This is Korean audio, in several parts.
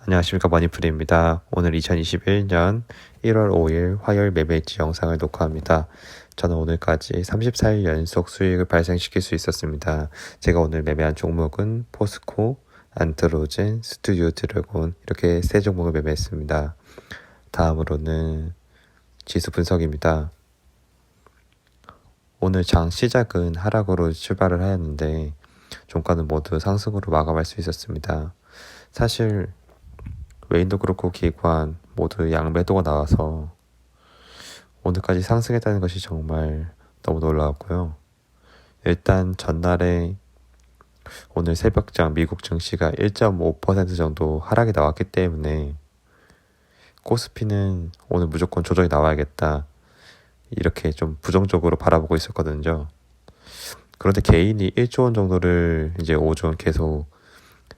안녕하십니까, 머니프리입니다. 오늘 2021년 1월 5일 화요일 매매일지 영상을 녹화합니다. 저는 오늘까지 34일 연속 수익을 발생시킬 수 있었습니다. 제가 오늘 매매한 종목은 포스코, 안트로젠, 스튜디오 드래곤 이렇게 세 종목을 매매했습니다. 다음으로는 지수 분석입니다. 오늘 장 시작은 하락으로 출발을 하였는데 종가는 모두 상승으로 마감할 수 있었습니다. 사실 외인도 그렇고 기관 모두 양매도가 나와서 오늘까지 상승했다는 것이 정말 너무 놀라웠고요. 일단 전날에 오늘 새벽장 미국 증시가 1.5% 정도 하락이 나왔기 때문에 코스피는 오늘 무조건 조정이 나와야겠다 이렇게 좀 부정적으로 바라보고 있었거든요. 그런데 개인이 1조 원 정도를 이제 오전 계속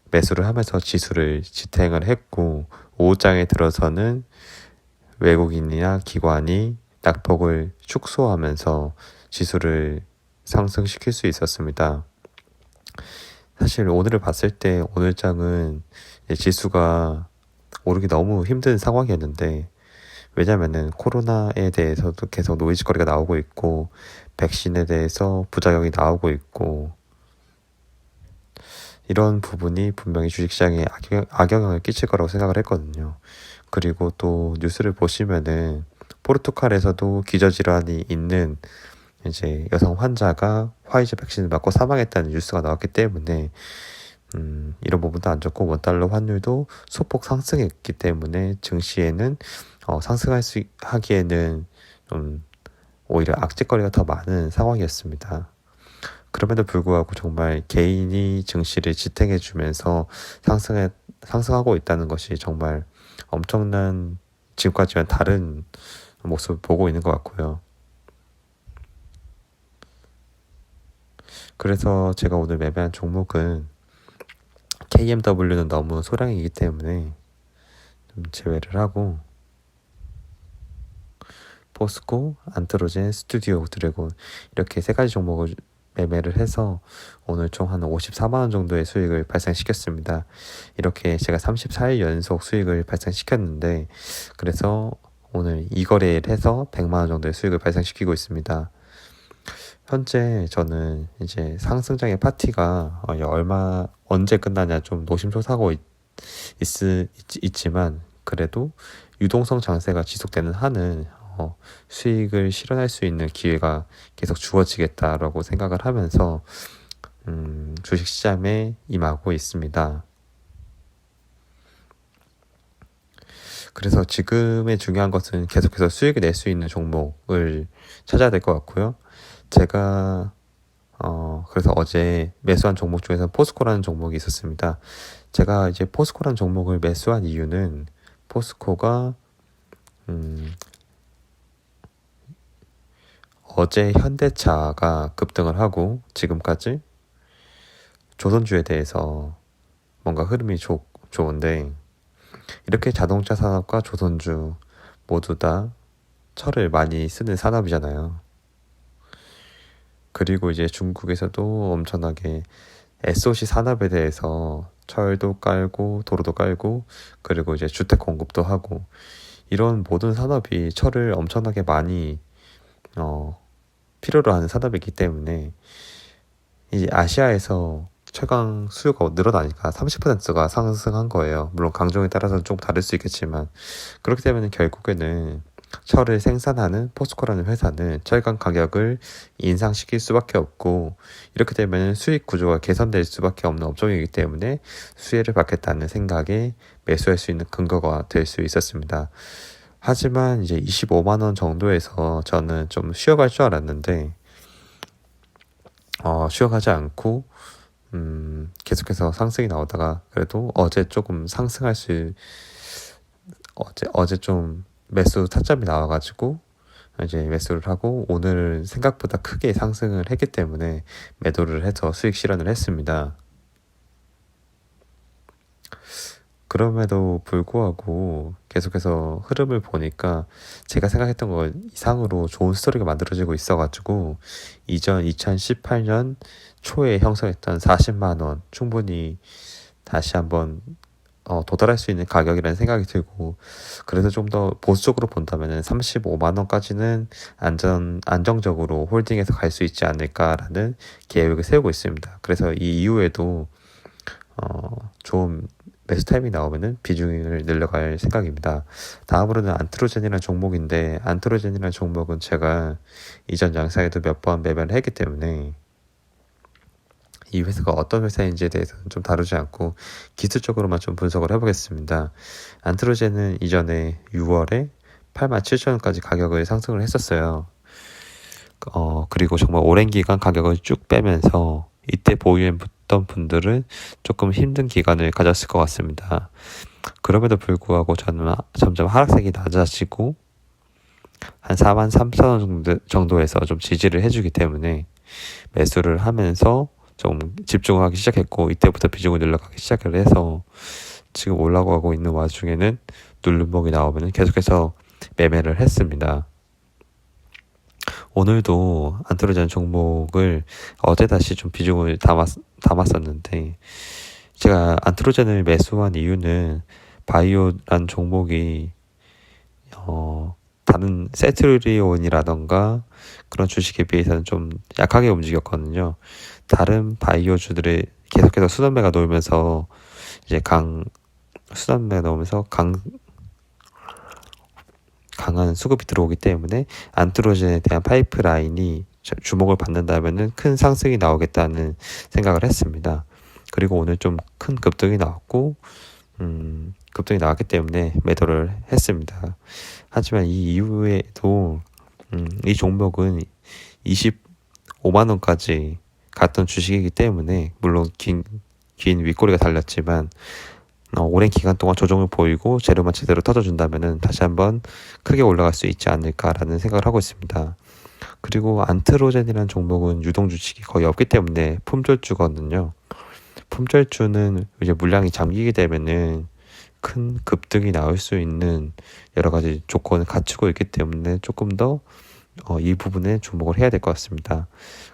매수를 하면서 지수를 지탱을 했고, 오후장에 들어서는 외국인이나 기관이 낙폭을 축소하면서 지수를 상승시킬 수 있었습니다. 사실 오늘을 봤을 때 오늘장은 지수가 오르기 너무 힘든 상황이었는데, 왜냐면은 코로나에 대해서도 계속 노이즈거리가 나오고 있고, 백신에 대해서 부작용이 나오고 있고, 이런 부분이 분명히 주식시장에 악영향을 끼칠 거라고 생각을 했거든요. 그리고 또 뉴스를 보시면은 포르투갈에서도 기저질환이 있는 이제 여성 환자가 화이자 백신을 맞고 사망했다는 뉴스가 나왔기 때문에 이런 부분도 안 좋고 원달러 환율도 소폭 상승했기 때문에 증시에는 하기에는 오히려 악재거리가 더 많은 상황이었습니다. 그럼에도 불구하고 정말 개인이 증시를 지탱해주면서 상승하고 있다는 것이 정말 엄청난 지금까지와는 다른 모습을 보고 있는 것 같고요. 그래서 제가 오늘 매매한 종목은 KMW는 너무 소량이기 때문에 좀 제외를 하고 포스코, 안트로젠, 스튜디오 드래곤 이렇게 세 가지 종목을 매매를 해서 오늘 총 한 54만원 정도의 수익을 발생시켰습니다. 이렇게 제가 34일 연속 수익을 발생시켰는데 그래서 오늘 이 거래를 해서 100만원 정도의 수익을 발생시키고 있습니다. 현재 저는 이제 상승장의 파티가 언제 끝나냐 좀 노심초사하고 있지만 그래도 유동성 장세가 지속되는 한은 수익을 실현할 수 있는 기회가 계속 주어지겠다라고 생각을 하면서 주식시장에 임하고 있습니다. 그래서 지금의 중요한 것은 계속해서 수익을 낼 수 있는 종목을 찾아야 될 것 같고요. 제가 그래서 어제 매수한 종목 중에서 포스코라는 종목이 있었습니다. 제가 이제 포스코라는 종목을 매수한 이유는 포스코가 어제 현대차가 급등을 하고 지금까지 조선주에 대해서 뭔가 흐름이 좋은데 이렇게 자동차 산업과 조선주 모두 다 철을 많이 쓰는 산업이잖아요. 그리고 이제 중국에서도 엄청나게 SOC 산업에 대해서 철도 깔고 도로도 깔고 그리고 이제 주택 공급도 하고 이런 모든 산업이 철을 엄청나게 많이 필요로 하는 산업이기 때문에 이제 아시아에서 철강 수요가 늘어나니까 30%가 상승한 거예요. 물론 강종에 따라서는 좀 다를 수 있겠지만 그렇기 때문에 결국에는 철을 생산하는 포스코라는 회사는 철강 가격을 인상시킬 수밖에 없고 이렇게 되면 수익 구조가 개선될 수밖에 없는 업종이기 때문에 수혜를 받겠다는 생각에 매수할 수 있는 근거가 될 수 있었습니다. 하지만 이제 25만원 정도에서 저는 좀 쉬어갈 줄 알았는데 쉬어가지 않고 계속해서 상승이 나오다가 그래도 어제 조금 어제 좀 매수 타점이 나와가지고 이제 매수를 하고 오늘 생각보다 크게 상승을 했기 때문에 매도를 해서 수익 실현을 했습니다. 그럼에도 불구하고 계속해서 흐름을 보니까 제가 생각했던 것 이상으로 좋은 스토리가 만들어지고 있어가지고 이전 2018년 초에 형성했던 40만원 충분히 다시 한번 도달할 수 있는 가격이라는 생각이 들고, 그래서 좀 더 보수적으로 본다면은 35만 원까지는 안정적으로 홀딩해서 갈 수 있지 않을까라는 계획을 세우고 있습니다. 그래서 이 이후에도 좋은 매수 타이밍이 나오면은 비중을 늘려갈 생각입니다. 다음으로는 안트로젠이라는 종목인데, 안트로젠이라는 종목은 제가 이전 양상에도 몇 번 매매를 했기 때문에 이 회사가 어떤 회사인지에 대해서는 좀 다루지 않고 기술적으로만 좀 분석을 해보겠습니다. 안트로젠은 이전에 6월에 87,000원까지 가격을 상승을 했었어요. 그리고 정말 오랜 기간 가격을 쭉 빼면서 이때 보유했던 분들은 조금 힘든 기간을 가졌을 것 같습니다. 그럼에도 불구하고 저는 점점 하락세기 낮아지고 한 43,000원 정도에서 좀 지지를 해주기 때문에 매수를 하면서 좀 집중하기 시작했고, 이때부터 비중을 늘려가기 시작을 해서 지금 올라가고 있는 와중에는 누른목이 나오면 계속해서 매매를 했습니다. 오늘도 안트로젠 종목을 어제 다시 좀 비중을 담았었는데, 제가 안트로젠을 매수한 이유는 바이오란 종목이 다른 세트리온이라던가 그런 주식에 비해서는 좀 약하게 움직였거든요. 다른 바이오주들이 계속해서 수단매가 놓으면서 이제 수단매가 나오면서 강한 수급이 들어오기 때문에 안트로젠에 대한 파이프라인이 주목을 받는다면은 큰 상승이 나오겠다는 생각을 했습니다. 그리고 오늘 좀 큰 급등이 나왔고, 급등이 나왔기 때문에 매도를 했습니다. 하지만 이 이후에도 이 종목은 25만 원까지 갔던 주식이기 때문에, 물론 긴 윗꼬리가 달렸지만 오랜 기간 동안 조정을 보이고 재료만 제대로 터져준다면은 다시 한번 크게 올라갈 수 있지 않을까라는 생각을 하고 있습니다. 그리고 안트로젠이라는 종목은 유동 주식이 거의 없기 때문에 품절주거든요. 품절주는 이제 물량이 잠기게 되면은 큰 급등이 나올 수 있는 여러 가지 조건을 갖추고 있기 때문에 조금 더 이 부분에 주목을 해야 될 것 같습니다.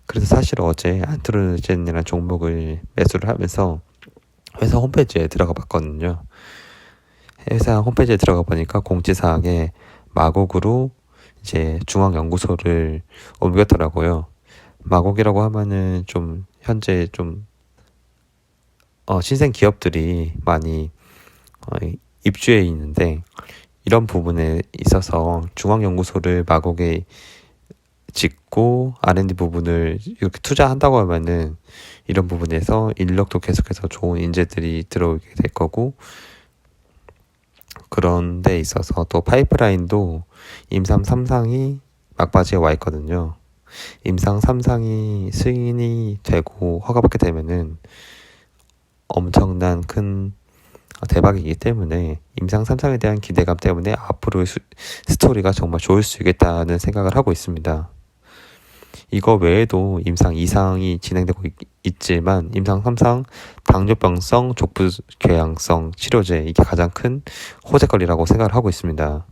그래서 사실 어제 안트로젠이라는 종목을 매수를 하면서 회사 홈페이지에 들어가 봤거든요. 회사 홈페이지에 들어가 보니까 공지사항에 마곡으로 이제 중앙연구소를 옮겼더라고요. 마곡이라고 하면은 좀 현재 좀 신생 기업들이 많이 입주해 있는데, 이런 부분에 있어서 중앙연구소를 마곡에 짓고 R&D 부분을 이렇게 투자한다고 하면은 이런 부분에서 인력도 계속해서 좋은 인재들이 들어오게 될 거고, 그런 데 있어서 또 파이프라인도 임상 3상이 막바지에 와 있거든요. 임상 3상이 승인이 되고 허가받게 되면은 엄청난 큰 대박이기 때문에 임상 3상에 대한 기대감 때문에 앞으로의 스토리가 정말 좋을 수 있겠다는 생각을 하고 있습니다. 이거 외에도 임상 2상이 진행되고 있지만 임상 3상 당뇨병성 족부궤양성 치료제, 이게 가장 큰 호재거리라고 생각을 하고 있습니다.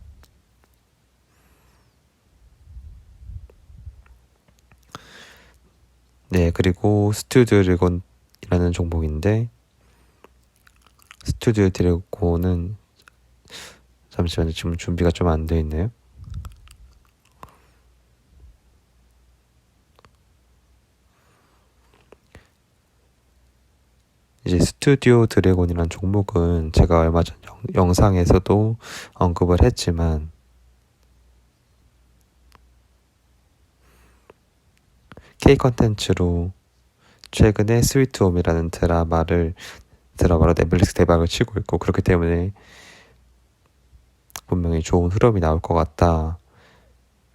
네, 그리고 스튜디오 드래곤이라는 종목인데, 스튜디오 드래곤은 잠시만요, 지금 준비가 좀 안 돼 있네요. 이제 스튜디오 드래곤이라는 종목은 제가 얼마 전 영상에서도 언급을 했지만, K 컨텐츠로 최근에 스위트홈이라는 드라마로 넷플릭스 대박을 치고 있고, 그렇기 때문에 분명히 좋은 흐름이 나올 것 같다.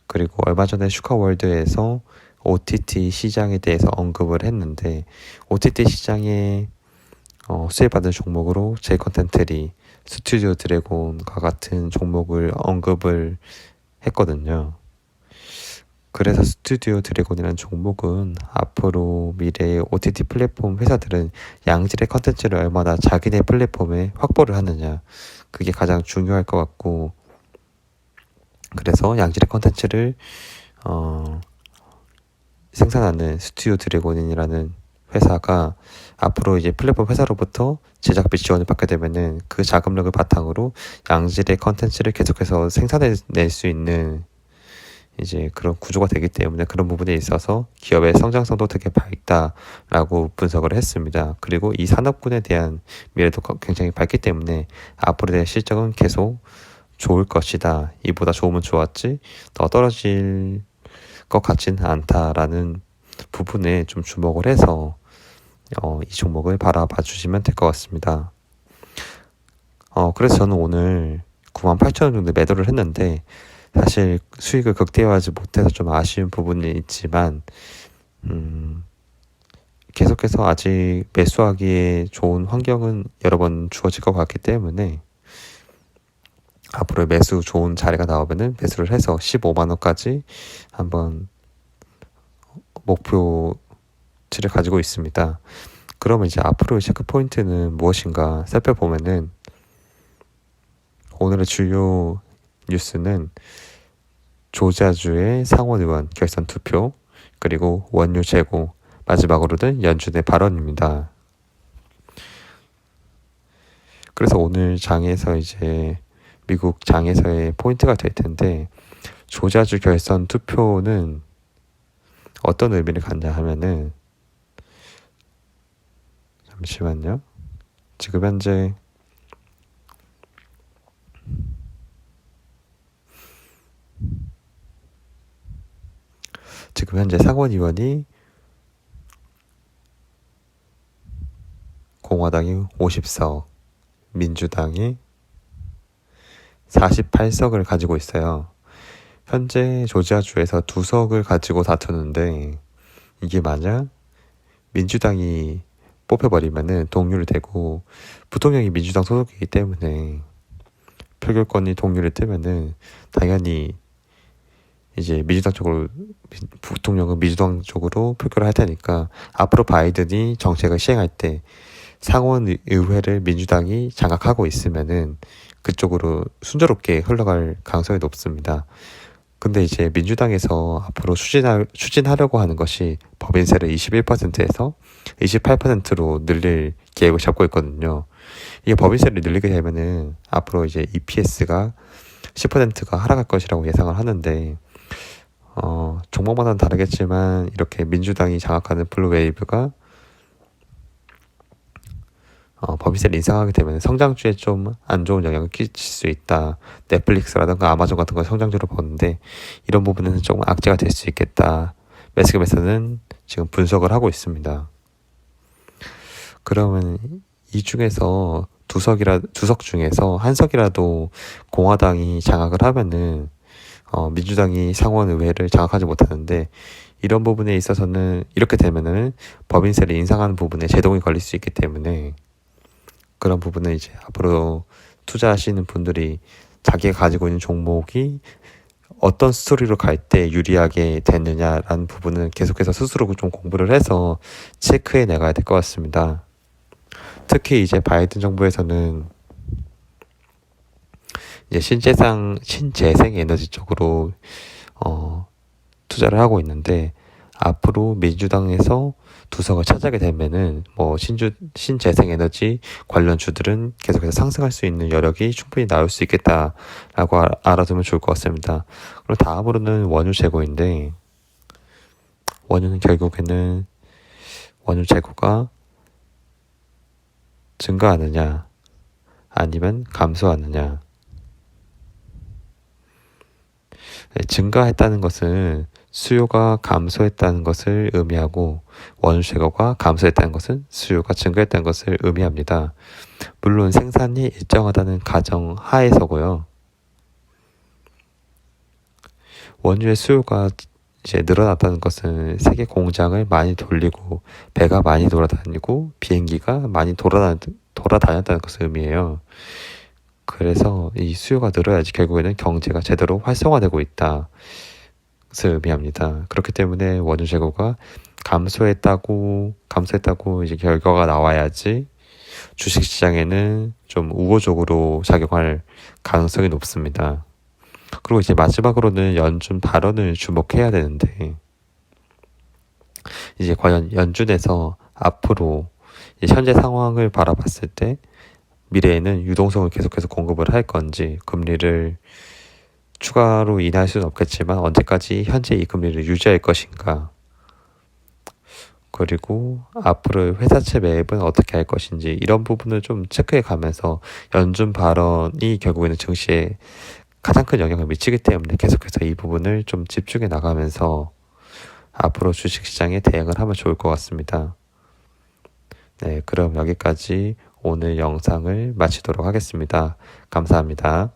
그리고 얼마 전에 슈카월드에서 OTT 시장에 대해서 언급을 했는데, OTT 시장에 수혜받은 종목으로 J 컨텐츠리 스튜디오 드래곤과 같은 종목을 언급을 했거든요. 그래서 스튜디오 드래곤이라는 종목은 앞으로 미래의 OTT 플랫폼 회사들은 양질의 컨텐츠를 얼마나 자기네 플랫폼에 확보를 하느냐, 그게 가장 중요할 것 같고, 그래서 양질의 컨텐츠를 생산하는 스튜디오 드래곤이라는 회사가 앞으로 이제 플랫폼 회사로부터 제작비 지원을 받게 되면은 그 자금력을 바탕으로 양질의 컨텐츠를 계속해서 생산해낼 수 있는 이제 그런 구조가 되기 때문에 그런 부분에 있어서 기업의 성장성도 되게 밝다라고 분석을 했습니다. 그리고 이 산업군에 대한 미래도 굉장히 밝기 때문에 앞으로의 실적은 계속 좋을 것이다. 이보다 좋으면 좋았지 더 떨어질 것 같지는 않다라는 부분에 좀 주목을 해서 이 종목을 바라봐 주시면 될 것 같습니다. 그래서 저는 오늘 98,000원 정도 매도를 했는데 사실 수익을 극대화하지 못해서 좀 아쉬운 부분이 있지만 계속해서 아직 매수하기에 좋은 환경은 여러 번 주어질 것 같기 때문에 앞으로 매수 좋은 자리가 나오면은 매수를 해서 15만 원까지 한번 목표치를 가지고 있습니다. 그러면 이제 앞으로의 체크 포인트는 무엇인가 살펴보면은 오늘의 주요 뉴스는 조자주의 상원의원 결선 투표 그리고 원유 재고 마지막으로는 연준의 발언입니다. 그래서 오늘 장에서 이제 미국 장에서의 포인트가 될 텐데 조자주 결선 투표는 어떤 의미를 갖냐 하면은 잠시만요. 지금 현재 상원의원이 공화당이 50석, 민주당이 48석을 가지고 있어요. 현재 조지아주에서 2석을 가지고 다투는데 이게 만약 민주당이 뽑혀버리면은 동률되고 부통령이 민주당 소속이기 때문에 표결권이 동률이 뜨면은 당연히 이제 민주당 쪽으로 부통령은 민주당 쪽으로 표결을 할 테니까 앞으로 바이든이 정책을 시행할 때 상원 의회를 민주당이 장악하고 있으면은 그쪽으로 순조롭게 흘러갈 가능성이 높습니다. 근데 이제 민주당에서 앞으로 추진하려고 하는 것이 법인세를 21%에서 28%로 늘릴 계획을 잡고 있거든요. 이게 법인세를 늘리게 되면은 앞으로 이제 EPS가 10%가 하락할 것이라고 예상을 하는데 종목마다는 다르겠지만 이렇게 민주당이 장악하는 블루웨이브가 법인세를 인상하게 되면 성장주에 좀 안 좋은 영향을 끼칠 수 있다. 넷플릭스라든가 아마존 같은 걸 성장주로 보는데 이런 부분에는 조금 악재가 될 수 있겠다. 매스컴에서는 지금 분석을 하고 있습니다. 그러면 이 중에서 두 석 중에서 한 석이라도 공화당이 장악을 하면은 민주당이 상원의회를 장악하지 못하는데 이런 부분에 있어서는 이렇게 되면은 법인세를 인상하는 부분에 제동이 걸릴 수 있기 때문에 그런 부분은 이제 앞으로 투자하시는 분들이 자기가 가지고 있는 종목이 어떤 스토리로 갈 때 유리하게 됐느냐라는 부분은 계속해서 스스로 좀 공부를 해서 체크해 나가야 될 것 같습니다. 특히 이제 바이든 정부에서는 이제 신재생 에너지 쪽으로 투자를 하고 있는데 앞으로 민주당에서 2석을 차지하게 되면은 신재생 에너지 관련 주들은 계속해서 상승할 수 있는 여력이 충분히 나올 수 있겠다라고 알아두면 좋을 것 같습니다. 그리고 다음으로는 원유 재고인데 원유는 결국에는 원유 재고가 증가하느냐 아니면 감소하느냐. 증가했다는 것은 수요가 감소했다는 것을 의미하고 원유 재고가 감소했다는 것은 수요가 증가했다는 것을 의미합니다. 물론 생산이 일정하다는 가정 하에서고요. 원유의 수요가 이제 늘어났다는 것은 세계 공장을 많이 돌리고 배가 많이 돌아다니고 비행기가 많이 돌아다녔다는 것을 의미해요. 그래서 이 수요가 늘어야지 결국에는 경제가 제대로 활성화되고 있다. 것을 의미합니다. 그렇기 때문에 원유 재고가 감소했다고 이제 결과가 나와야지 주식시장에는 좀 우호적으로 작용할 가능성이 높습니다. 그리고 이제 마지막으로는 연준 발언을 주목해야 되는데 이제 과연 연준에서 앞으로 현재 상황을 바라봤을 때 미래에는 유동성을 계속해서 공급을 할 건지, 금리를 추가로 인하할 수는 없겠지만 언제까지 현재 이 금리를 유지할 것인가, 그리고 앞으로 회사채 매입은 어떻게 할 것인지, 이런 부분을 좀 체크해 가면서 연준 발언이 결국에는 증시에 가장 큰 영향을 미치기 때문에 계속해서 이 부분을 좀 집중해 나가면서 앞으로 주식시장에 대응을 하면 좋을 것 같습니다. 네, 그럼 여기까지 오늘 영상을 마치도록 하겠습니다. 감사합니다.